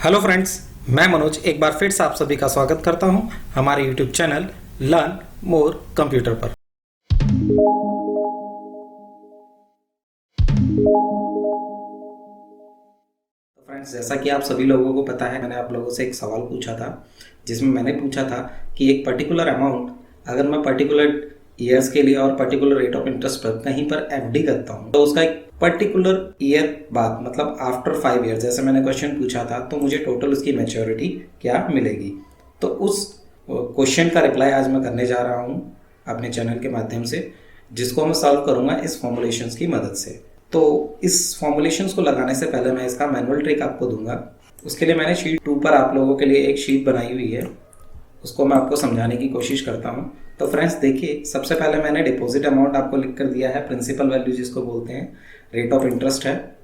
Hello friends, मैं मनोज एक बार फिर से आप सभी का स्वागत करता हूं हमारे YouTube channel learn more computer पर। तो फ्रेंड्स, जैसा कि आप सभी लोगों को पता है, मैंने आप लोगों से एक सवाल पूछा था जिसमें मैंने पूछा था कि एक पर्टिकुलर अमाउंट अगर मैं पर्टिकुलर ईयर्स के लिए और पर्टिकुलर रेट ऑफ इंटरेस्ट पर कहीं पर एफडी करता हूं तो उसका एक पर्टिकुलर ईयर बाद मतलब आफ्टर 5 ईयर, जैसे मैंने क्वेश्चन पूछा था, तो मुझे टोटल उसकी मैच्योरिटी क्या मिलेगी। तो उस क्वेश्चन का रिप्लाई आज मैं करने जा रहा हूं अपने चैनल के माध्यम से, जिसको मैं सॉल्व करूंगा इस फॉर्मुलेशंस की मदद से। तो इस फॉर्मुलेशंस को लगाने से पहले मैं इसका मैनुअल ट्रिक आपको दूंगा। उसके लिए मैंने शीट 2 पर आप लोगों के लिए एक शीट बनाई हुई है, उसको मैं आपको समझाने की कोशिश करता हूँ। तो फ्रेंड्स देखिए, सबसे पहले मैंने डिपॉजिट अमाउंट आपको लिख कर दिया है, प्रिंसिपल वैल्यू जिसको बोलते हैं, रेट ऑफ इंटरेस्ट है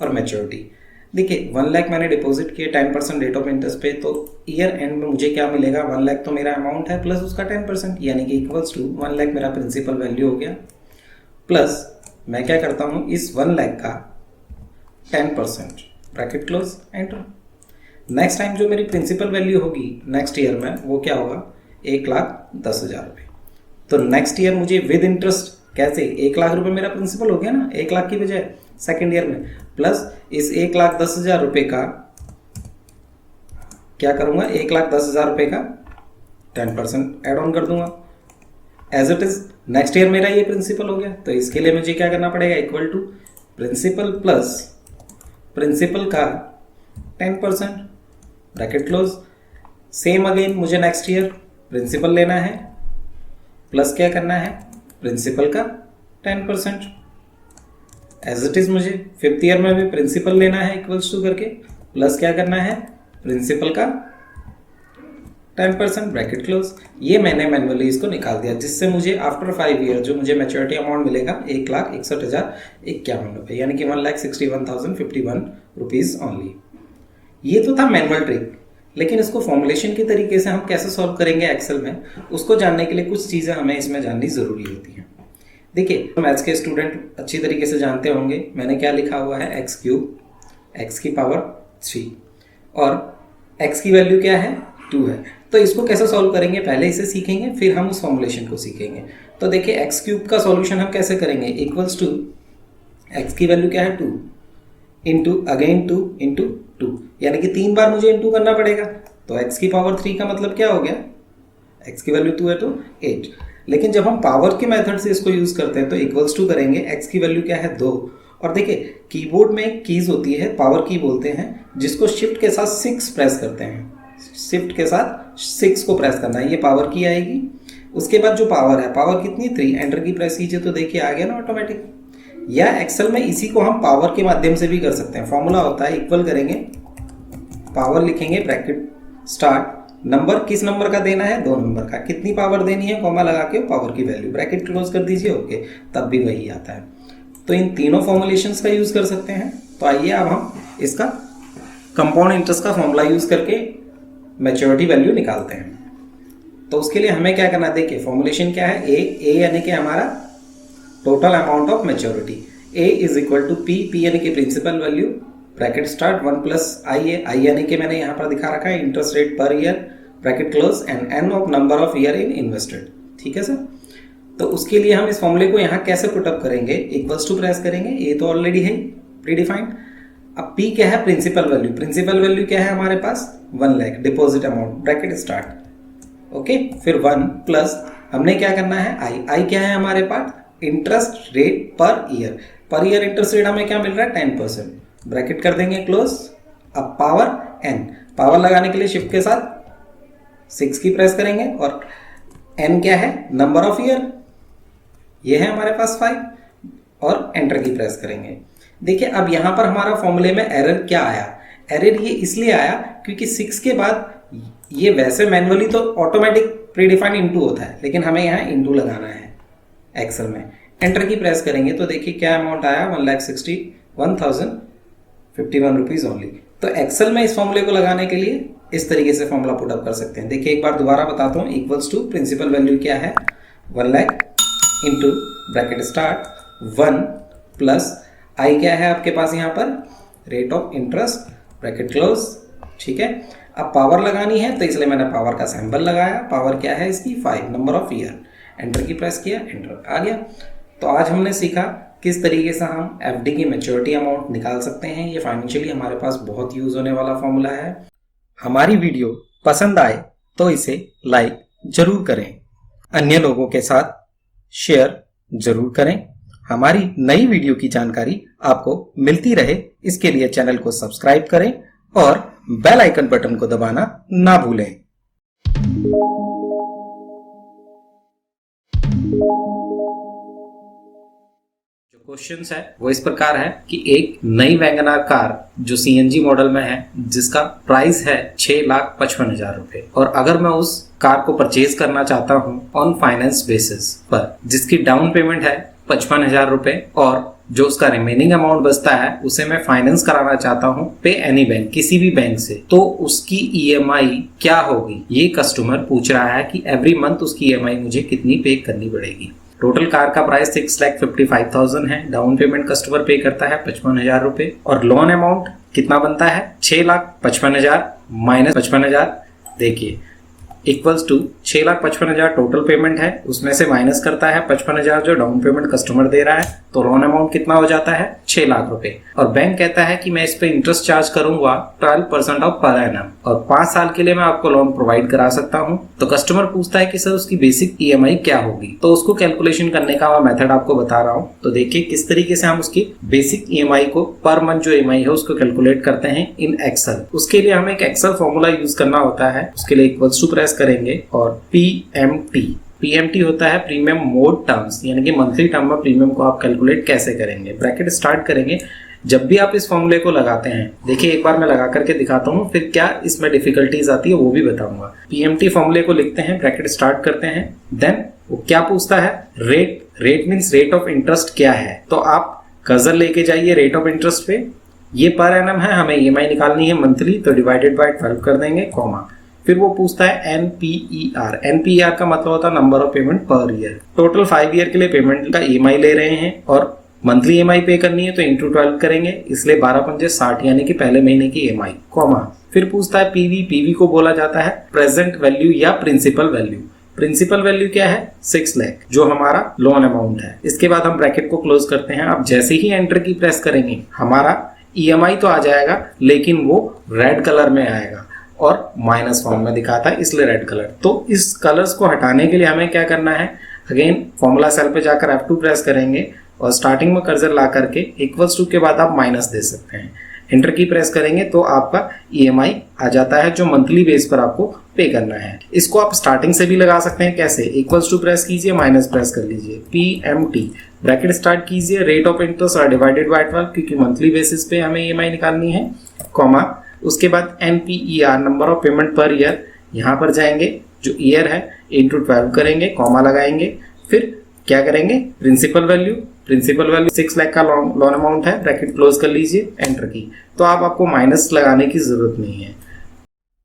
और मैच्योरिटी। देखिए 1 लाख मैंने डिपॉजिट किया 10% रेट ऑफ इंटरेस्ट पे, तो ईयर एंड में मुझे क्या मिलेगा, 1 लाख तो मेरा अमाउंट है प्लस उसका 10%, यानी कि इक्वल्स टू 1 लाख मेरा प्रिंसिपल वैल्यू हो गया। प्लस मैं क्या करता हूँ, इस 1 लाख का 10% bracket close enter. Next time जो मेरी प्रिंसिपल वैल्यू होगी नेक्स्ट ईयर में, वो क्या होगा, 1,10,000 रुपये। तो नेक्स्ट ईयर मुझे विद इंटरेस्ट कैसे, 1 लाख रुपये मेरा प्रिंसिपल हो गया ना, 1 लाख की बजाय सेकेंड ईयर में, प्लस इस 1,10,000 रुपये का क्या करूंगा, 1,10,000 रुपये का 10% एड ऑन कर दूंगा। As it is next year मेरा ये प्रिंसिपल हो गया। तो इसके लिए मुझे क्या करना पड़ेगा, equal to principal plus principal का 10% ब्रैकेट क्लोज। सेम अगेन मुझे नेक्स्ट ईयर प्रिंसिपल लेना है प्लस क्या करना है, प्रिंसिपल का 10%। एज इट इज मुझे 5th ईयर में भी प्रिंसिपल लेना है इक्वल्स टू करके, प्लस क्या करना है, प्रिंसिपल का 10% ब्रैकेट क्लोज। ये मैंने मैनुअली इसको निकाल दिया, जिससे मुझे आफ्टर 5 ईयर जो मुझे मैच्योरिटी अमाउंट मिलेगा 1,61,051 रुपये, यानी कि 1,61,051 रुपीज ओनली। ये तो था मैनुअल ट्रिक, लेकिन इसको फॉर्मुलेशन के तरीके से हम कैसे सॉल्व करेंगे एक्सेल में, उसको जानने के लिए कुछ चीज़ें हमें इसमें जाननी ज़रूरी होती हैं। देखिए, मैथ्स के स्टूडेंट अच्छी तरीके से जानते होंगे मैंने क्या लिखा हुआ है, एक्स क्यूब, एक्स की पावर 3 और एक्स की वैल्यू क्या है, 2 है। तो इसको कैसे सॉल्व करेंगे, पहले इसे सीखेंगे फिर हम उस फॉर्मुलेशन को सीखेंगे। तो देखिए, एक्स क्यूब का सॉल्यूशन हम कैसे करेंगे, इक्वल्स टू एक्स की वैल्यू क्या है, 2 इंटू अगेन 2 इंटू 2, यानी कि 3 बार मुझे इंटू करना पड़ेगा। तो x की पावर 3 का मतलब क्या हो गया, x की वैल्यू 2 है तो 8। लेकिन जब हम पावर के मेथड से इसको यूज करते हैं तो इक्वल्स टू करेंगे, x की वैल्यू क्या है, 2। और देखिए कीबोर्ड में एक कीज होती है, पावर की बोलते हैं, जिसको शिफ्ट के साथ 6 प्रेस करते हैं, शिफ्ट के साथ 6 को प्रेस करना है, ये पावर की आएगी। उसके बाद जो पावर है, पावर कितनी, 3, एंटर की प्रेस कीजिए तो देखिए आ गया ना ऑटोमेटिक। या एक्सेल में इसी को हम पावर के माध्यम से भी कर सकते हैं। फॉर्मूला होता है, इक्वल करेंगे, पावर लिखेंगे, ब्रैकेट स्टार्ट, नंबर किस नंबर का देना है, 2 नंबर का, कितनी पावर देनी है, कॉमा लगा के पावर की वैल्यू, ब्रैकेट क्लोज कर दीजिए, ओके, तब भी वही आता है। तो इन तीनों फॉर्मुलेशंस का यूज कर सकते हैं। तो आइए अब हम इसका कंपाउंड इंटरेस्ट का फॉर्मूला यूज करके मैच्योरिटी वैल्यू निकालते हैं। तो उसके लिए हमें क्या करना है, देखिए फॉर्मुलेशन क्या है, ए यानी कि हमारा total amount of maturity, A is equal to P यानी कि principal value, bracket start 1 plus I है, आई यानी कि मैंने यहाँ पर दिखा रखा है interest rate per year, bracket close, and n of number of year in invested. ठीक है सर। तो उसके लिए हम इस फॉर्मूले को यहाँ कैसे पुटअप करेंगे, इक्वल्स टू प्रेस करेंगे, ए तो ऑलरेडी है प्रीडिफाइंड। अब पी क्या है, प्रिंसिपल वैल्यू, प्रिंसिपल वैल्यू क्या है हमारे पास, 1 lakh, deposit amount, bracket start, okay, फिर 1 प्लस हमने क्या करना है, आई क्या है हमारे पास, interest rate per year interest rate हमें क्या मिल रहा है, 10%, ब्रैकेट कर देंगे क्लोज। अब पावर एन, पावर लगाने के लिए शिफ्ट के साथ 6 की प्रेस करेंगे, और एन क्या है, नंबर ऑफ ईयर, ये है हमारे पास 5, और एंटर की प्रेस करेंगे। देखिए अब यहां पर हमारा फॉर्मूले में एरर क्या आया, एरर ये इसलिए आया क्योंकि 6 के बाद ये वैसे मैनुअली तो ऑटोमेटिक प्रीडिफाइंड इंटू होता है, लेकिन हमें यहाँ इंटू लगाना है एक्सेल में। एंटर की प्रेस करेंगे तो देखिए क्या अमाउंट आया, 1,61,051 रुपीज ओनली। तो एक्सेल में इस फॉर्मूले को लगाने के लिए इस तरीके से फॉर्मूला पुटअप कर सकते हैं। देखिए एक बार दोबारा बताता हूँ, इक्वल्स टू प्रिंसिपल वैल्यू क्या है, 1 lakh into bracket start 1 plus I क्या है आपके पास यहाँ पर, rate of interest, bracket close, ठीक है। अब पावर लगानी है तो इसलिए मैंने पावर का सैंपल लगाया। पावर क्या है इसकी 5, नंबर ऑफ ईयर। एंटर की प्रेस किया, एंटर आ गया। तो आज हमने सीखा किस तरीके से हम एफडी की मैच्योरिटी अमाउंट निकाल सकते हैं। ये फाइनेंशियली हमारे पास बहुत यूज होने वाला फॉर्मूला है। हमारी वीडियो पसंद आए तो इसे लाइक जरूर करें, अन्य लोगों के साथ शेयर जरूर करें। हमारी नई वीडियो की जानकारी आपको मिलती रहे इसके लिए चैनल को सब्सक्राइब करें और बेल आइकन बटन को दबाना ना भूलें। जो क्वेश्चंस है वो इस प्रकार है कि एक नई वैगनआर कार जो सीएनजी मॉडल में है, जिसका प्राइस है 6,55,000 रुपए, और अगर मैं उस कार को परचेज करना चाहता हूं ऑन फाइनेंस बेसिस पर, जिसकी डाउन पेमेंट है 55,000 रुपए और जो उसका रिमेनिंग अमाउंट बचता है उसे मैं फाइनेंस कराना चाहता हूं पे एनी बैंक, किसी भी बैंक से, तो उसकी ईएमआई क्या होगी ये कस्टमर पूछ रहा है कि एवरी मंथ उसकी ईएमआई मुझे कितनी पे करनी पड़ेगी। टोटल कार का प्राइस 6,55,000 है। डाउन पेमेंट कस्टमर पे करता है 55,000 रुपए और लोन अमाउंट कितना बनता है 6,55,000 माइनस 55,000, देखिए इक्वल्स टू 6,55,000 टोटल पेमेंट है, उसमें से माइनस करता है 55,000 जो डाउन पेमेंट कस्टमर दे रहा है, तो लोन अमाउंट कितना हो जाता है 6 लाख रुपए। और बैंक कहता है कि मैं इस पे इंटरेस्ट चार्ज करूंगा 12% ऑफ पर एनम और 5 साल के लिए मैं आपको लोन प्रोवाइड करा सकता हूं। तो कस्टमर पूछता है कि सर उसकी बेसिक ईएमआई क्या होगी, तो उसको कैलकुलेशन करने का मैं मेथड आपको बता रहा हूँ। तो देखिए किस तरीके से हम उसकी बेसिक ईएमआई को पर मंथ जो ईएमआई है उसको कैलकुलेट करते हैं इन एक्सेल। उसके लिए हमें एक एक्सेल फॉर्मूला यूज करना होता है। उसके लिए इक्वल्स टू प्रेस करेंगे और पीएमटी होता है प्रीमियम मोड टर्म्स, यानी कि मंथली टर्म में प्रीमियम को आप कैलकुलेट कैसे करेंगे। ब्रैकेट स्टार्ट करेंगे। जब भी आप इस फॉर्मूले को लगाते हैं, देखिए एक बार मैं लगा करके दिखाता हूँ, फिर क्या इसमें डिफिकल्टीज आती है वो भी बताऊंगा। पीएमटी फॉर्मूले को लिखते हैं, ब्रैकेट स्टार्ट करते हैं, देन वो क्या पूछता है rate means rate of interest क्या है। तो आप कर्सर लेके जाइए रेट ऑफ इंटरेस्ट पे, ये पर एनम है, हमें ईएमआई निकालनी है मंथली, तो डिवाइडेड बाय 12 कर देंगे, कॉमा। फिर वो पूछता है एनपीईआर। एनपीईआर का मतलब होता है number of payment per year. Total 5 year के लिए पेमेंट का ईएमआई ले रहे हैं और मंथली ईएमआई पे करनी है तो इंटू 12 करेंगे, इसलिए 12×5 = 60 यानी कि पहले महीने की ईएमआई, कॉमा। फिर पूछता है पीवी को बोला जाता है प्रेजेंट वैल्यू या प्रिंसिपल वैल्यू। प्रिंसिपल वैल्यू क्या है 6 लाख जो हमारा लोन अमाउंट है। इसके बाद हम ब्रैकेट को क्लोज करते हैं। अब जैसे ही एंटर की प्रेस करेंगे हमारा ईएमआई तो आ जाएगा, लेकिन वो रेड कलर में आएगा और माइनस फॉर्म में दिखाता है, इसलिए रेड कलर। तो इस कलर्स को हटाने के लिए हमें क्या करना है, अगेन फॉर्मूला सेल पे जाकर F2 प्रेस करेंगे और स्टार्टिंग में कर्सर ला करके इक्वल्स टू के बाद आप माइनस दे सकते हैं। एंटर की प्रेस करेंगे तो आपका ईएमआई आ जाता है जो मंथली बेस पर आपको पे करना है। इसको आप स्टार्टिंग से भी लगा सकते हैं, कैसे, इक्वल्स टू प्रेस कीजिए, माइनस प्रेस कर लीजिए, पीएमटी ब्रैकेट स्टार्ट कीजिए, रेट ऑफ इंटरेस्ट और डिवाइडेड बाय 12 क्योंकि मंथली बेसिस पे हमें ईएमआई निकालनी है, कॉमा। उसके बाद NPER number of payment per year, यहाँ पर जाएंगे जो ईयर है इंटू 12 करेंगे, कॉमा लगाएंगे। फिर क्या करेंगे प्रिंसिपल वैल्यू 6 लाख का लोन अमाउंट है, ब्रैकेट क्लोज कर लीजिए, एंटर की। तो आपको माइनस लगाने की जरूरत नहीं है।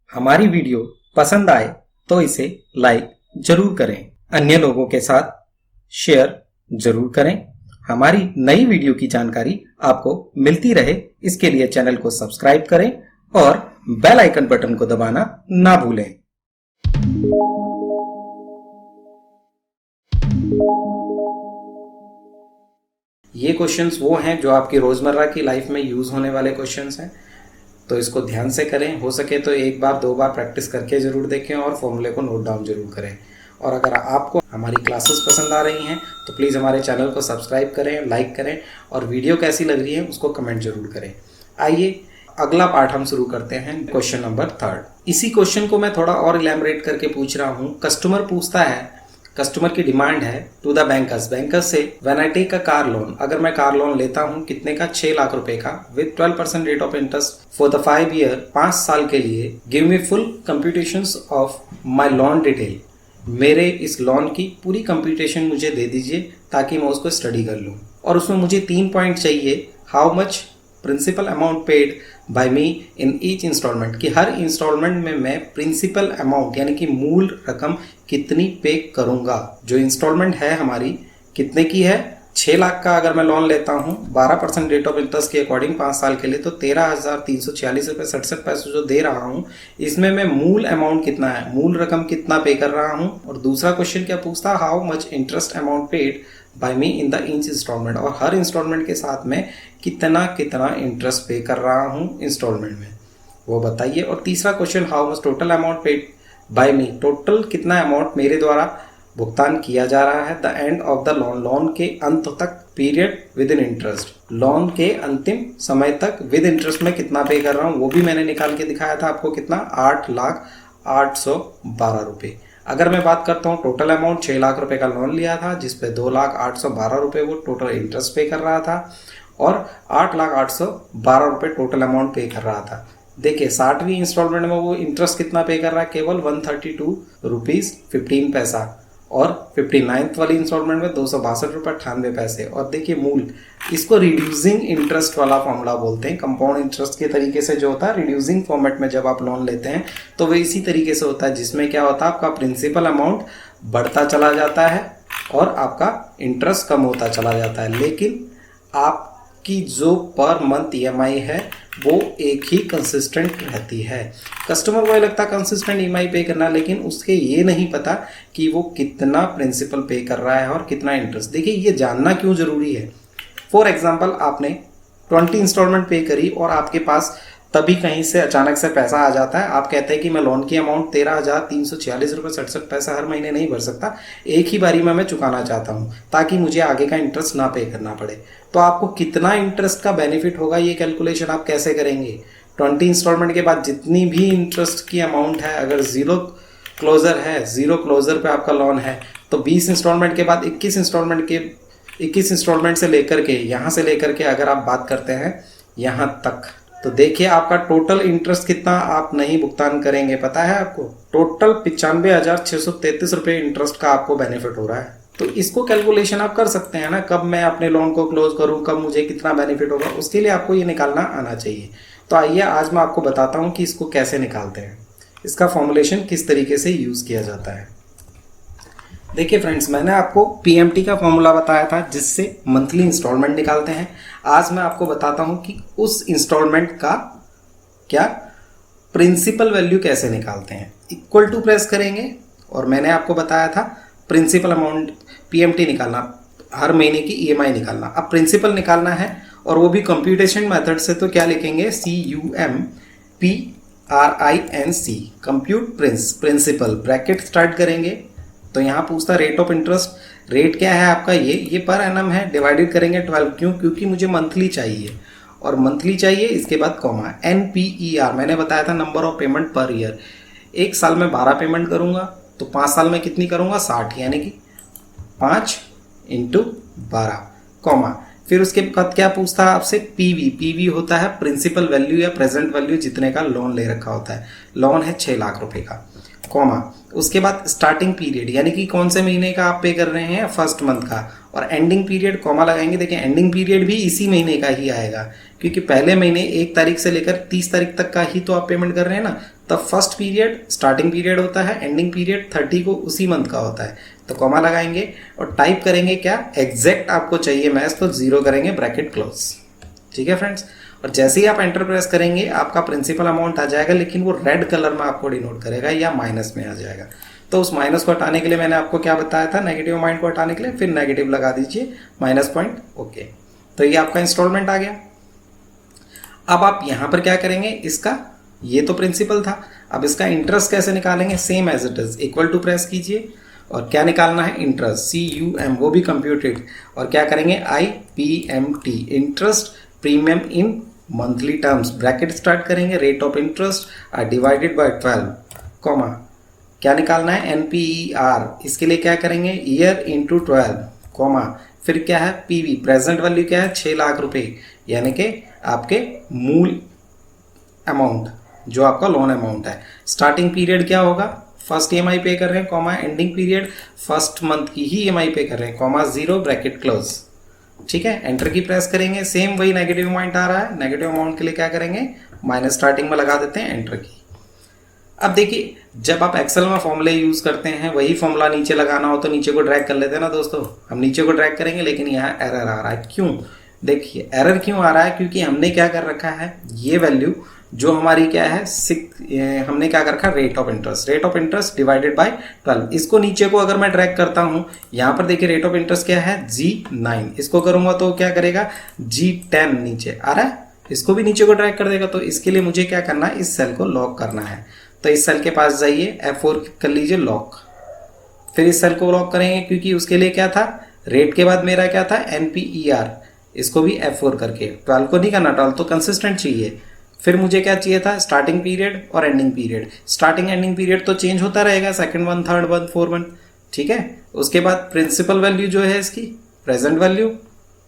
हमारी वीडियो पसंद आए तो इसे लाइक जरूर करें, अन्य लोगों के साथ शेयर जरूर करें। हमारी नई वीडियो की जानकारी आपको मिलती रहे इसके लिए चैनल को सब्सक्राइब करें और बेल आइकन बटन को दबाना ना भूलें। ये क्वेश्चंस वो हैं जो आपकी रोजमर्रा की लाइफ में यूज होने वाले क्वेश्चंस हैं, तो इसको ध्यान से करें। हो सके तो 1 बार 2 बार प्रैक्टिस करके जरूर देखें और फॉर्मूले को नोट डाउन जरूर करें। और अगर आपको हमारी क्लासेस पसंद आ रही हैं तो प्लीज़ हमारे चैनल को सब्सक्राइब करें, लाइक करें और वीडियो कैसी लग रही है उसको कमेंट जरूर करें। आइए अगला पार्ट हम शुरू करते हैं, क्वेश्चन नंबर 3। इसी क्वेश्चन को मैं थोड़ा और इलैबोरेट करके पूछ रहा हूँ। कस्टमर पूछता है, कस्टमर की डिमांड है टू द बैंकर्स से, when I take a car loan, अगर मैं कार लोन लेता हूँ कितने का 6 लाख रुपए का with 12% rate of interest for the 5 year, 5 साल के लिए, give me full computations of my loan detail, मेरे इस लोन की पूरी कंप्यूटेशन मुझे दे दीजिए ताकि मैं उसको स्टडी कर लूँ। और उसमें मुझे 3 पॉइंट चाहिए, how much principal amount paid by me in each instalment, कि हर इंस्टॉलमेंट में मैं प्रिंसिपल अमाउंट यानी कि मूल रकम कितनी पे करूंगा। जो इंस्टॉलमेंट है हमारी कितने की है 6 लाख का अगर मैं लोन लेता हूँ 12% रेट ऑफ इंटरेस्ट के अकॉर्डिंग 5 साल के लिए, तो 13,346 रुपये 67 पैसे जो दे रहा हूँ, इसमें मैं मूल अमाउंट कितना है, मूल रकम कितना पे कर रहा हूँ। और दूसरा क्वेश्चन क्या पूछता, how much interest amount paid by me in the each instalment, और हर इंस्टॉलमेंट के साथ में कितना कितना इंटरेस्ट पे कर रहा हूँ इंस्टॉलमेंट में, वो बताइए। और तीसरा question, how much total amount paid by me, total कितना अमाउंट मेरे द्वारा भुगतान किया जा रहा है the end of the loan, loan के अंत तक, period with in interest, loan के अंतिम समय तक विद इंटरेस्ट में कितना पे कर रहा हूँ, वो भी मैंने निकाल के दिखाया था आपको, कितना 8,812 रुपये। अगर मैं बात करता हूँ टोटल अमाउंट, 6 लाख रुपए का लोन लिया था जिसपे 2,812 रुपये वो टोटल इंटरेस्ट पे कर रहा था और 8,812 रुपये टोटल अमाउंट पे कर रहा था। देखिए 60वीं इंस्टॉलमेंट में वो इंटरेस्ट कितना पे कर रहा है, केवल 132 रुपीज़ 15 पैसा, और 59th वाली इंस्टॉलमेंट में 262 रुपये 98 पैसे। और देखिए मूल, इसको रिड्यूसिंग इंटरेस्ट वाला फॉर्मूला बोलते हैं। कंपाउंड इंटरेस्ट के तरीके से जो होता है रिड्यूसिंग फॉर्मेट में जब आप लोन लेते हैं तो वो इसी तरीके से होता है, जिसमें क्या होता है आपका प्रिंसिपल अमाउंट बढ़ता चला जाता है और आपका इंटरेस्ट कम होता चला जाता है, लेकिन आपकी जो पर मंथ EMI है वो एक ही कंसिस्टेंट रहती है। कस्टमर को ये लगता है कंसिस्टेंट EMI पे करना, लेकिन उसके ये नहीं पता कि वो कितना प्रिंसिपल पे कर रहा है और कितना इंटरेस्ट। देखिए ये जानना क्यों ज़रूरी है। फॉर एग्जांपल आपने 20 इंस्टॉलमेंट पे करी और आपके पास तभी कहीं से अचानक से पैसा आ जाता है, आप कहते हैं कि मैं लोन की अमाउंट 13,346 रुपये 67 पैसा हर महीने नहीं भर सकता, एक ही बारी में मैं चुकाना चाहता हूँ ताकि मुझे आगे का इंटरेस्ट ना पे करना पड़े। तो आपको कितना इंटरेस्ट का बेनिफिट होगा ये कैलकुलेशन आप कैसे करेंगे। 20 इंस्टॉलमेंट के बाद जितनी भी इंटरेस्ट की अमाउंट है, अगर ज़ीरो क्लोजर है, ज़ीरो क्लोजर पे आपका लोन है, तो 20 इंस्टॉलमेंट के बाद 21 इंस्टॉलमेंट से लेकर के, यहाँ से लेकर के अगर आप बात करते हैं यहाँ तक, तो देखिए आपका टोटल इंटरेस्ट कितना आप नहीं भुगतान करेंगे, पता है आपको, टोटल 95,633 रुपये इंटरेस्ट का आपको बेनिफिट हो रहा है। तो इसको कैलकुलेशन आप कर सकते हैं ना, कब मैं अपने लोन को क्लोज करूं, कब मुझे कितना बेनिफिट होगा, उसके लिए आपको ये निकालना आना चाहिए। तो आइए आज मैं आपको बताता हूं कि इसको कैसे निकालते हैं, इसका फॉर्मुलेशन किस तरीके से यूज़ किया जाता है। देखिए फ्रेंड्स, मैंने आपको PMT का फॉर्मूला बताया था जिससे मंथली इंस्टॉलमेंट निकालते हैं। आज मैं आपको बताता हूं कि उस इंस्टॉलमेंट का क्या प्रिंसिपल वैल्यू कैसे निकालते हैं। इक्वल टू प्रेस करेंगे और मैंने आपको बताया था प्रिंसिपल अमाउंट PMT निकालना, हर महीने की EMI निकालना। अब प्रिंसिपल निकालना है और वो भी कंप्यूटेशन मेथड से, तो क्या लिखेंगे, CUMPRINC, compute principal, bracket start करेंगे। तो यहाँ पूछता रेट ऑफ इंटरेस्ट, रेट क्या है आपका, ये पर एनम है, डिवाइडेड करेंगे 12, क्योंकि मुझे मंथली चाहिए और मंथली चाहिए, इसके बाद कॉमा, NPER मैंने बताया था number of payment per year, एक साल में 12 पेमेंट करूँगा तो 5 साल में कितनी करूँगा, 60, यानी कि 5 × 12, कॉमा। फिर उसके बाद क्या पूछता है आपसे, PV होता है प्रिंसिपल वैल्यू या प्रेजेंट वैल्यू जितने का लोन ले रखा होता है, लोन है 6 लाख रुपए का, कॉमा। उसके बाद स्टार्टिंग पीरियड, यानी कि कौन से महीने का आप पे कर रहे हैं, फर्स्ट मंथ का, और एंडिंग पीरियड कॉमा लगाएंगे। देखिए एंडिंग पीरियड भी इसी महीने का ही आएगा, क्योंकि पहले महीने 1 तारीख से लेकर 30 तारीख तक का ही तो आप पेमेंट कर रहे हैं ना, तब फर्स्ट पीरियड स्टार्टिंग पीरियड होता है, एंडिंग पीरियड 30 को उसी मंथ का होता है, तो कॉमा लगाएंगे और टाइप करेंगे क्या, एग्जैक्ट आपको चाहिए मैच, तो 0 करेंगे, ब्रैकेट क्लोज। ठीक है फ्रेंड्स, और जैसे ही आप एंटर प्रेस करेंगे आपका प्रिंसिपल अमाउंट आ जाएगा, लेकिन वो रेड कलर में आपको डिनोट करेगा या माइनस में आ जाएगा। तो उस माइनस को हटाने के लिए मैंने आपको क्या बताया था, नेगेटिव अमाउंट को हटाने के लिए फिर नेगेटिव लगा दीजिए, -. ओके, तो ये आपका इंस्टॉलमेंट आ गया। अब आप यहाँ पर क्या करेंगे, इसका ये तो प्रिंसिपल था, अब इसका इंटरेस्ट कैसे निकालेंगे, same as it is, equal to press कीजिए और क्या निकालना है, इंटरेस्ट, CUM, वो भी कंप्यूटेड, और क्या करेंगे, IPMT, interest premium in monthly terms, bracket start करेंगे, rate of interest divided by 12, comma, क्या निकालना है, NPER, इसके लिए क्या करेंगे, ईयर इंटू 12, कॉमा, फिर क्या है, PV, प्रेजेंट वैल्यू क्या है, 6 लाख रुपए, यानी कि आपके मूल अमाउंट जो आपका लोन अमाउंट है। स्टार्टिंग पीरियड क्या होगा, फर्स्ट EMI पे कर रहे हैं, comma, ending period first month की ही EMI पे कर रहे हैं, कॉमा, 0, ब्रैकेट क्लोज। ठीक है, एंटर की प्रेस करेंगे, सेम वही नेगेटिव अमाउंट आ रहा है, नेगेटिव अमाउंट के लिए क्या करेंगे, माइनस स्टार्टिंग में लगा देते हैं, एंटर की। अब देखिए, जब आप एक्सेल में फॉर्मूले यूज करते हैं, वही फॉर्मूला नीचे लगाना हो तो नीचे को ड्रैग कर लेते हैं ना दोस्तों। हम नीचे को ड्रैग करेंगे, लेकिन यहाँ एरर आ रहा है। क्यों? देखिए एरर क्यों आ रहा है, क्योंकि हमने क्या कर रखा है, ये वैल्यू जो हमारी क्या है हमने क्या कर रखा है, rate of interest divided by 12। इसको नीचे को अगर मैं ड्रैग करता हूं, यहाँ पर देखिए रेट ऑफ इंटरेस्ट क्या है, G9। इसको करूंगा तो क्या करेगा, G10 नीचे आ रहा है, इसको भी नीचे को ड्रैग कर देगा। तो इसके लिए मुझे क्या करना है, इस सेल को लॉक करना है। तो इस सेल के पास जाइए, F4 कर लीजिए लॉक, फिर इस सेल को लॉक करेंगे, क्योंकि उसके लिए क्या था, रेट के बाद मेरा क्या था, NPER। इसको भी F4 करके, 12 को नहीं करना, 12 तो कंसिस्टेंट चाहिए। फिर मुझे क्या चाहिए था, स्टार्टिंग पीरियड और ending period. Starting ending period तो चेंज होता रहेगा, second month, third month, fourth month, ठीक है। उसके बाद प्रिंसिपल वैल्यू जो है इसकी, प्रेजेंट वैल्यू,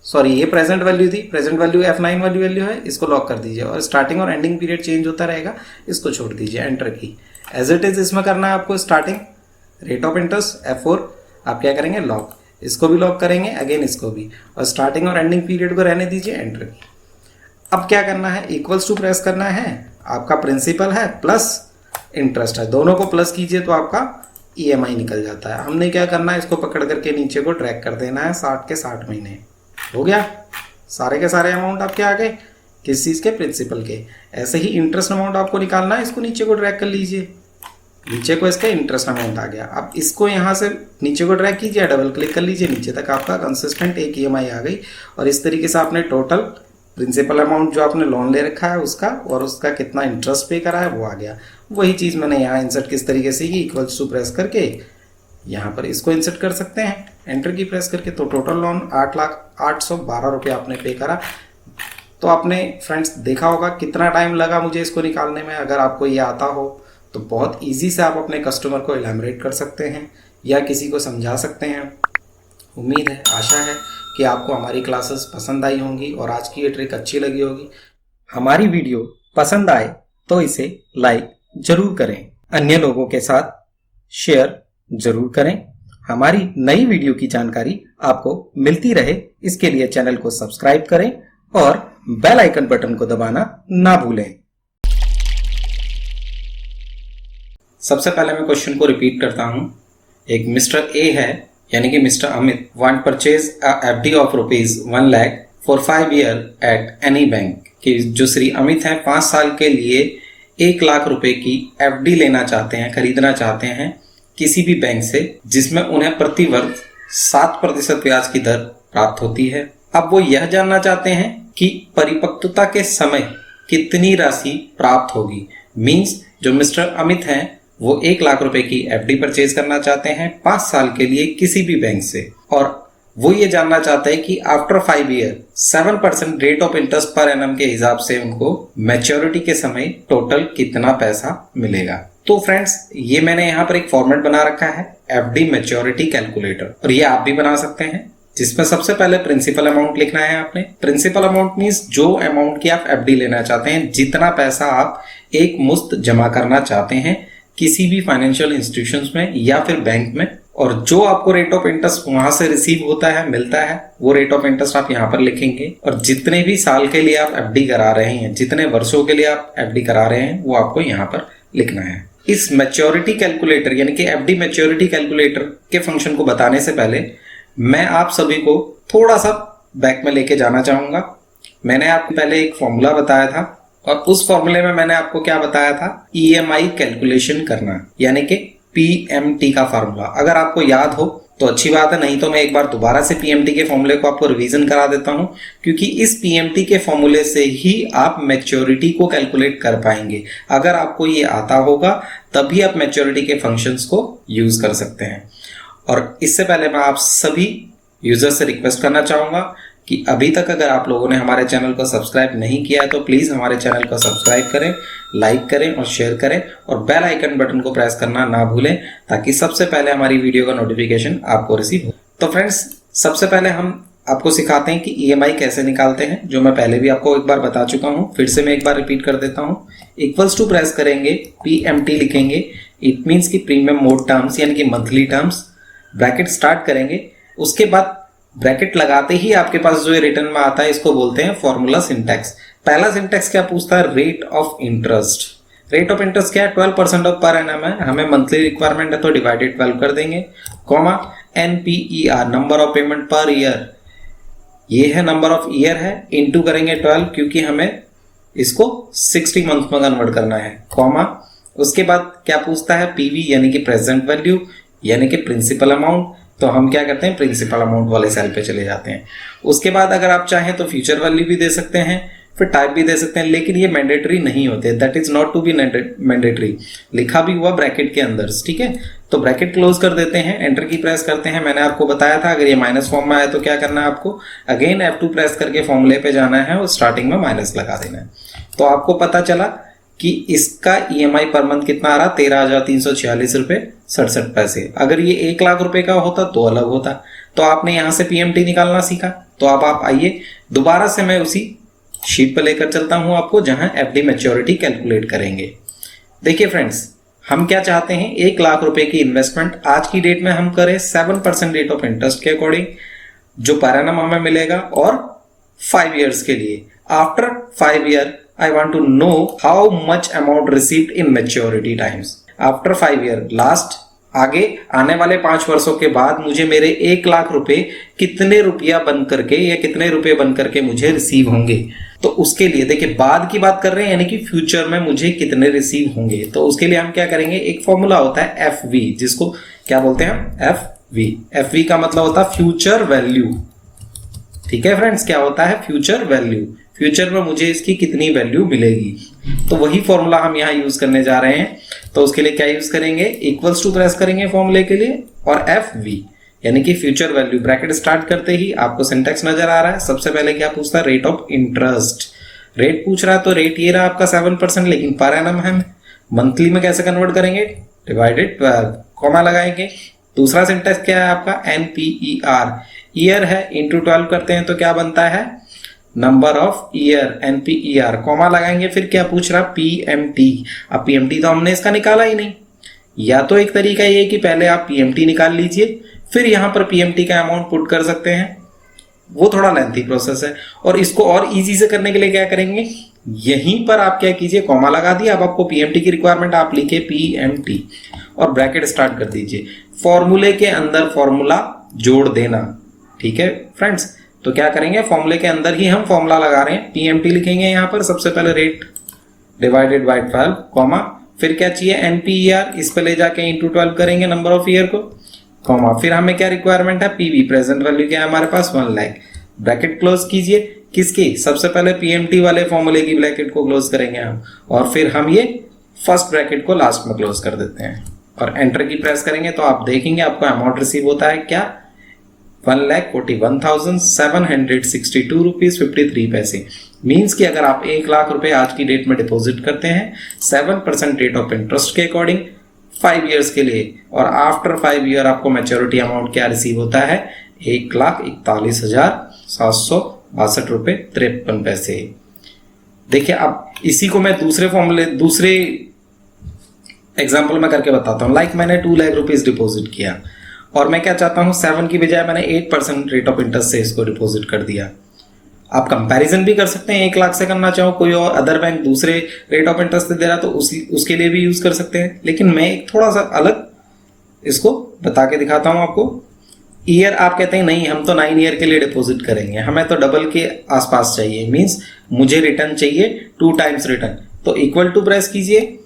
सॉरी ये प्रेजेंट वैल्यू थी, प्रेजेंट वैल्यू F9 वाली वैल्यू है, इसको लॉक कर दीजिए। और स्टार्टिंग और एंडिंग पीरियड चेंज होता रहेगा, इसको छोड़ दीजिए, एंटर की। एज इट इज इसमें करना है आपको, starting rate of interest F4 आप क्या करेंगे, लॉक, इसको भी लॉक करेंगे, अगेन इसको भी, और स्टार्टिंग और एंडिंग पीरियड को रहने दीजिए, एंटर की। अब क्या करना है, इक्वल्स टू प्रेस करना है, आपका प्रिंसिपल है प्लस इंटरेस्ट है, दोनों को प्लस कीजिए तो आपका EMI निकल जाता है। हमने क्या करना है, इसको पकड़ करके नीचे को ड्रैग कर देना है, 60 के 60 महीने हो गया। सारे के सारे अमाउंट आपके आ गए, किस चीज़ के, प्रिंसिपल के। ऐसे ही इंटरेस्ट अमाउंट आपको निकालना है, इसको नीचे को ड्रैग कर लीजिए, नीचे को इसका इंटरेस्ट अमाउंट आ गया। अब इसको यहाँ से नीचे को ड्रैग कीजिए, डबल क्लिक कर लीजिए, नीचे तक आपका कंसिस्टेंट एक EMI आ गई। और इस तरीके से आपने टोटल प्रिंसिपल अमाउंट जो आपने लोन ले रखा है उसका, और उसका कितना इंटरेस्ट पे करा है वो आ गया। वही चीज़ मैंने यहाँ इंसर्ट किस तरीके से की, इक्वल्स टू प्रेस करके यहाँ पर इसको इंसर्ट कर सकते हैं, एंटर की प्रेस करके। तो टोटल लोन 8,812 रुपये आपने पे करा। तो आपने फ्रेंड्स देखा होगा कितना टाइम लगा मुझे इसको निकालने में। अगर आपको ये आता हो तो बहुत ईजी से आप अपने कस्टमर को इलैबोरेट कर सकते हैं या किसी को समझा सकते हैं। उम्मीद है, आशा है कि आपको हमारी क्लासेस पसंद आई होंगी और आज की ये ट्रिक अच्छी लगी होगी। हमारी वीडियो पसंद आए तो इसे लाइक जरूर करें, अन्य लोगों के साथ शेयर जरूर करें। हमारी नई वीडियो की जानकारी आपको मिलती रहे, इसके लिए चैनल को सब्सक्राइब करें और बेल आइकन बटन को दबाना ना भूलें। सबसे पहले मैं क्वेश्चन को रिपीट करता हूं। एक मिस्टर ए है, यानी कि mister Amit want purchase FD of ₹1 lakh for 5 year at any bank. कि जो श्री अमित हैं 5 साल के लिए 1 लाख रुपए की FD लेना चाहते हैं, खरीदना चाहते हैं किसी भी बैंक से, जिसमें उन्हें प्रति वर्ष 7% ब्याज की दर प्राप्त होती है। अब वो यह जानना चाहते हैं कि परिपक्वता के समय कितनी राशि प्राप्त होगी। मीन्स जो मिस्टर अमित हैं वो 1 लाख रुपए की FD परचेज करना चाहते हैं 5 साल के लिए किसी भी बैंक से, और वो ये जानना चाहते हैं कि after 5 year 7% rate of interest per annum के हिसाब से उनको मैच्योरिटी के समय टोटल कितना पैसा मिलेगा। तो फ्रेंड्स, ये मैंने यहाँ पर एक फॉर्मेट बना रखा है, FD मैच्योरिटी कैलकुलेटर, और ये आप भी बना सकते हैं, जिसमें सबसे पहले प्रिंसिपल अमाउंट लिखना है आपने। प्रिंसिपल अमाउंट मीन्स जो अमाउंट की आप FD लेना चाहते हैं, जितना पैसा आप एक मुश्त जमा करना चाहते हैं किसी भी फाइनेंशियल इंस्टीट्यूशंस में या फिर बैंक में, और जो आपको रेट ऑफ इंटरेस्ट वहां से रिसीव होता है, मिलता है, वो रेट ऑफ इंटरेस्ट आप यहाँ पर लिखेंगे। और जितने भी साल के लिए आप FD करा रहे हैं, जितने वर्षों के लिए आप FD करा रहे हैं, वो आपको यहाँ पर लिखना है। इस मैच्योरिटी कैलकुलेटर यानी कि FD मैच्योरिटी कैलकुलेटर के फंक्शन को बताने से पहले मैं आप सभी को थोड़ा सा बैक में लेके जाना चाहूंगा। मैंने आपको पहले एक फॉर्मूला बताया था, और उस फॉर्मूले में मैंने आपको क्या बताया था, EMI कैलकुलेशन करना, यानी कि PMT का फॉर्मूला। अगर आपको याद हो तो अच्छी बात है, नहीं तो मैं एक बार दोबारा से PMT के फॉर्मूले को आपको रिवीजन करा देता हूं, क्योंकि इस PMT के फॉर्मूले से ही आप मैच्योरिटी को कैलकुलेट कर पाएंगे। अगर आपको ये आता होगा तभी आप मैच्योरिटी के फंक्शंस को यूज कर सकते हैं। और इससे पहले मैं आप सभी यूजर से रिक्वेस्ट करना चाहूंगा कि अभी तक अगर आप लोगों ने हमारे चैनल को सब्सक्राइब नहीं किया है तो प्लीज हमारे चैनल को सब्सक्राइब करें, लाइक करें और शेयर करें, और बेल आइकन बटन को प्रेस करना ना भूलें, ताकि सबसे पहले हमारी वीडियो का नोटिफिकेशन आपको रिसीव हो। तो फ्रेंड्स, सबसे पहले हम आपको सिखाते हैं कि EMI कैसे निकालते हैं, जो मैं पहले भी आपको एक बार बता चुका हूं, फिर से मैं एक बार रिपीट कर देता हूं। इक्वल्स टू प्रेस करेंगे, PMT लिखेंगे, इट मीन्स की प्रीमियम मोड टर्म्स यानी कि मंथली टर्म्स, ब्रैकेट स्टार्ट करेंगे। उसके बाद ब्रैकेट लगाते ही आपके पास जो रिटर्न में आता है, इसको बोलते हैं फॉर्मूला सिंटैक्स। पहला सिंटैक्स क्या पूछता है, rate of interest. Rate of interest क्या है, 12% ऑफ पर एनम है, हमें मंथली रिक्वायरमेंट है तो डिवाइडेड 12 कर देंगे, comma NPER number of payment per year, ये है नंबर ऑफ ईयर है, इनटू करेंगे 12 क्योंकि हमें इसको 60 मंथ में कन्वर्ट करना है, कॉमा उसके बाद क्या पूछता है, PV यानी कि प्रेजेंट वैल्यू यानी कि प्रिंसिपल अमाउंट, तो हम क्या करते हैं प्रिंसिपल अमाउंट वाले सेल पे चले जाते हैं। उसके बाद अगर आप चाहें तो फ्यूचर वैल्यू भी दे सकते हैं, फिर टाइप भी दे सकते हैं, लेकिन ये मैंडेटरी नहीं होते, that is not to be mandatory, लिखा भी हुआ ब्रैकेट के अंदर, ठीक है। तो ब्रैकेट क्लोज कर देते हैं, एंटर की प्रेस करते हैं, मैंने आपको बताया था अगर ये माइनस फॉर्म में आए तो क्या करना है आपको, अगेन F2 प्रेस करके फॉर्मूले पे जाना है और स्टार्टिंग में माइनस लगा देना है। तो आपको पता चला कि इसका EMI पर मंथ कितना आ रहा, 13,346 रुपए 67 पैसे। अगर ये 1 लाख रुपए का होता तो अलग होता। तो आपने यहां से PMT निकालना सीखा, तो आप आइए दोबारा से मैं उसी शीट पर लेकर चलता हूं आपको जहां FD मैच्योरिटी कैलकुलेट करेंगे। देखिए फ्रेंड्स, हम क्या चाहते हैं, 1 लाख रुपए की इन्वेस्टमेंट आज की डेट में हम करें 7% रेट ऑफ इंटरेस्ट के अकॉर्डिंग, जो पर एनम हमें मिलेगा, और 5 इयर्स के लिए। After 5 year I want to know how much amount received in maturity times. After 5 year, last आगे आने वाले 5 वर्षों के बाद मुझे मेरे 1 लाख रुपए कितने रुपया बन करके या कितने रुपए बन करके मुझे रिसीव होंगे। तो उसके लिए देखिए बाद की बात कर रहे हैं, यानी कि फ्यूचर में मुझे कितने रिसीव होंगे। तो उसके लिए हम क्या करेंगे, एक फॉर्मूला होता है FV, जिसको क्या बोलते हैं, FV। FV का मतलब होता है फ्यूचर वैल्यू, ठीक है फ्रेंड्स, क्या होता है फ्यूचर वैल्यू, फ्यूचर में मुझे इसकी कितनी वैल्यू मिलेगी। तो वही फॉर्मूला हम यहाँ यूज करने जा रहे हैं। तो उसके लिए क्या यूज करेंगे, इक्वल्स टू प्रेस करेंगे फॉर्मूले के लिए और FV यानी कि फ्यूचर वैल्यू। ब्रैकेट स्टार्ट करते ही आपको सिंटेक्स नजर आ रहा है। सबसे पहले क्या पूछता है, रेट ऑफ इंटरेस्ट। रेट पूछ रहा है तो रेट ये रहा आपका 7%, लेकिन पर एनम है, मंथली में कैसे कन्वर्ट करेंगे, डिवाइडेड 12, कॉमा लगाएंगे। दूसरा सिंटेक्स क्या है आपका, NPER, ईयर है, इंटू 12 करते हैं तो क्या बनता है, number of year, NPER, comma लगाएंगे। फिर क्या पूछ रहा, PMT। अब PMT तो हमने इसका निकाला ही नहीं। या तो एक तरीका ये कि पहले आप PMT निकाल लीजिए, फिर यहां पर PMT का अमाउंट पुट कर सकते हैं, वो थोड़ा लेंथी प्रोसेस है। और इसको और इजी से करने के लिए क्या करेंगे, यहीं पर आप क्या कीजिए, कॉमा लगा दिया। अब आपको PMT की रिक्वायरमेंट, आप लिखे PMT और ब्रैकेट स्टार्ट कर दीजिए। फॉर्मूले के अंदर फॉर्मूला जोड़ देना, ठीक है फ्रेंड्स। तो क्या करेंगे, फॉर्मूले के अंदर ही हम फॉर्मूला लगा रहे हैं, PMT लिखेंगे यहां पर। सबसे पहले रेट डिवाइडेड बाय 12, कॉमा, फिर क्या चाहिए, NPER, इस पे ले जाके इंटू 12 करेंगे नंबर ऑफ ईयर को, कॉमा। फिर हमें क्या रिक्वायरमेंट है, PV प्रेजेंट वैल्यू क्या है हमारे पास, 1 लाख। ब्रैकेट क्लोज कीजिए, किसकी, सबसे पहले PMT वाले फॉर्मूले की ब्रैकेट को क्लोज करेंगे हम, और फिर हम ये फर्स्ट ब्रैकेट को लास्ट में क्लोज कर देते हैं और एंटर की प्रेस करेंगे। तो आप देखेंगे आपको अमाउंट रिसीव होता है क्या, 1,41,762 रुपीज 53 पैसे। मीन्स कि अगर आप 1 लाख रुपए आज की डेट में डिपॉजिट करते हैं 7% रेट ऑफ इंटरेस्ट के अकॉर्डिंग 5 इयर्स के लिए, और आफ्टर 5 ईयर आपको मैच्योरिटी अमाउंट क्या रिसीव होता है, 1,41,762 रुपए 53 पैसे। देखिए अब इसी को मैं दूसरे एग्जाम्पल में करके बताता हूँ। लाइक मैंने 2 लाख रुपीज डिपॉजिट किया और मैं क्या चाहता हूँ, 7 की बजाय मैंने 8% रेट ऑफ इंटरेस्ट से इसको डिपॉजिट कर दिया। आप कंपैरिजन भी कर सकते हैं, 1 लाख से करना चाहो, कोई और अदर बैंक दूसरे रेट ऑफ इंटरेस्ट दे रहा तो उसके लिए भी यूज कर सकते हैं। लेकिन मैं एक थोड़ा सा अलग इसको बता के दिखाता हूं आपको। ईयर आप कहते हैं नहीं, हम तो 9 ईयर के लिए डिपॉजिट करेंगे, हमें तो डबल के आसपास चाहिए, मीन्स मुझे रिटर्न चाहिए 2 टाइम्स रिटर्न। तो इक्वल टू प्रेस कीजिए,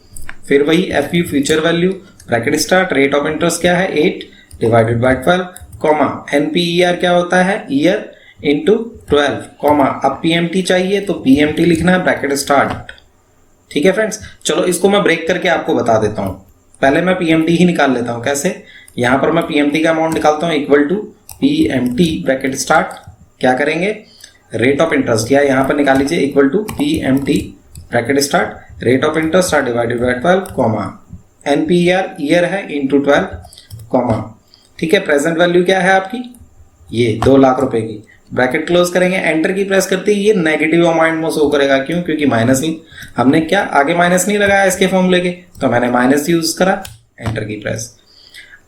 फिर वही FV future value, bracket start, rate of interest क्या है 8 डिवाइडेड बाय 12, कॉमा, NPER क्या होता है ईयर इंटू 12, कॉमा। अब PMT चाहिए तो PMT लिखना है, ब्रैकेट स्टार्ट। ठीक है फ्रेंड्स, चलो इसको मैं ब्रेक करके आपको बता देता हूं। पहले मैं PMT ही निकाल लेता हूं। कैसे, यहां पर मैं PMT का अमाउंट निकालता हूं, equal to PMT bracket start, क्या करेंगे, रेट ऑफ इंटरेस्ट, या यहां पर निकाल लीजिए equal to PMT bracket start, rate of interest divided by 12, comma, NPER year है इंटू 12, कॉमा। ठीक है, प्रेजेंट वैल्यू क्या है आपकी, ये 2 लाख रुपए की, ब्रैकेट क्लोज करेंगे। एंटर की प्रेस करते ही ये नेगेटिव अमाउंट में शो करेगा, क्यों, क्योंकि माइनस ही हमने क्या आगे माइनस नहीं लगाया इसके फॉर्मूले के, तो मैंने माइनस यूज करा, एंटर की प्रेस।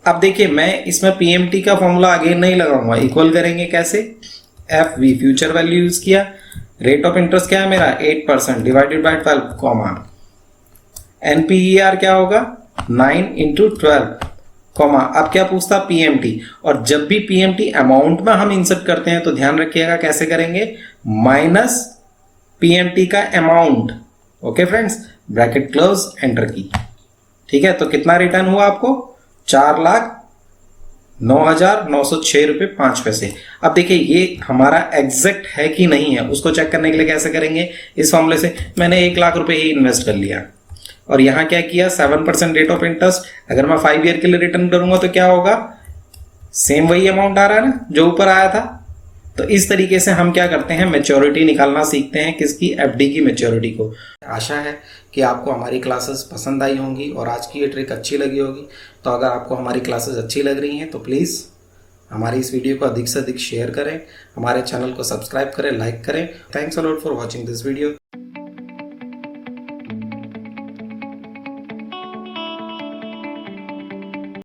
अब देखिए मैं इसमें PMT का फॉर्मूला आगे नहीं लगाऊंगा, इक्वल करेंगे कैसे, FV फ्यूचर वैल्यू यूज किया, रेट ऑफ इंटरेस्ट क्या है मेरा 8% डिवाइडेड बाय 12, कॉमा, NPER क्या होगा 9 इंटू 12 कॉमा, अब क्या पूछता PMT, और जब भी PMT अमाउंट में हम इंसर्ट करते हैं तो ध्यान रखिएगा कैसे करेंगे, माइनस PMT का amount. Okay friends, bracket close, enter की। ठीक है, तो कितना रिटर्न हुआ आपको 4,09,906 रुपये 5 पैसे। अब देखिए ये हमारा एग्जैक्ट है कि नहीं है, उसको चेक करने के लिए कैसे करेंगे, इस फॉर्मूले से मैंने 1 लाख रुपए ही इन्वेस्ट कर लिया और यहां क्या किया 7% रेट ऑफ इंटरेस्ट। अगर मैं 5 ईयर के लिए रिटर्न करूंगा तो क्या होगा, सेम वही अमाउंट आ रहा है ना जो ऊपर आया था। तो इस तरीके से हम क्या करते हैं, मैच्योरिटी निकालना सीखते हैं, किसकी, FD की मैच्योरिटी को। आशा है कि आपको हमारी क्लासेस पसंद आई होंगी और आज की ये ट्रिक अच्छी लगी होगी। तो अगर आपको हमारी क्लासेस अच्छी लग रही हैं तो प्लीज़ हमारी इस वीडियो को अधिक से अधिक शेयर करें, हमारे चैनल को सब्सक्राइब करें, लाइक करें। Thanks a lot for watching this video.